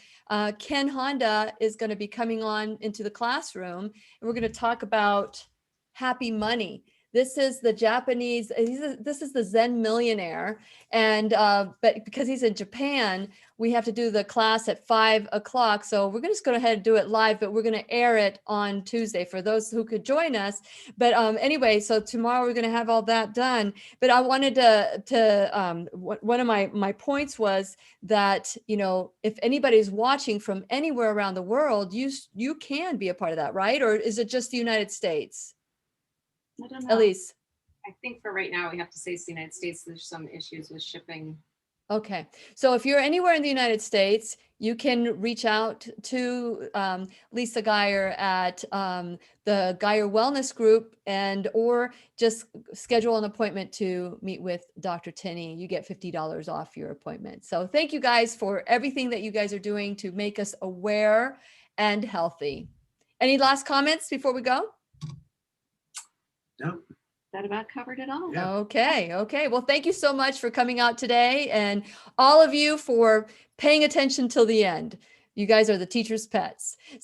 Ken Honda is going to be coming on into the classroom and we're going to talk about happy money. This is the Japanese, this is the Zen millionaire. And, but because he's in Japan, we have to do the class at 5 o'clock. So we're just going to go ahead and do it live, but we're going to air it on Tuesday for those who could join us. But anyway, so tomorrow we're going to have all that done. But I wanted to one of my points was that, if anybody's watching from anywhere around the world, you can be a part of that, right? Or is it just the United States? I don't know. Elise. I think for right now, we have to say it's the United States. There's some issues with shipping. Okay. So if you're anywhere in the United States, you can reach out to Lisa Geyer at the Geyer Wellness Group or just schedule an appointment to meet with Dr. Tinney. You get $50 off your appointment. So thank you guys for everything that you guys are doing to make us aware and healthy. Any last comments before we go? No. That about covered it all. Yeah. Okay. Well, thank you so much for coming out today and all of you for paying attention till the end. You guys are the teacher's pets.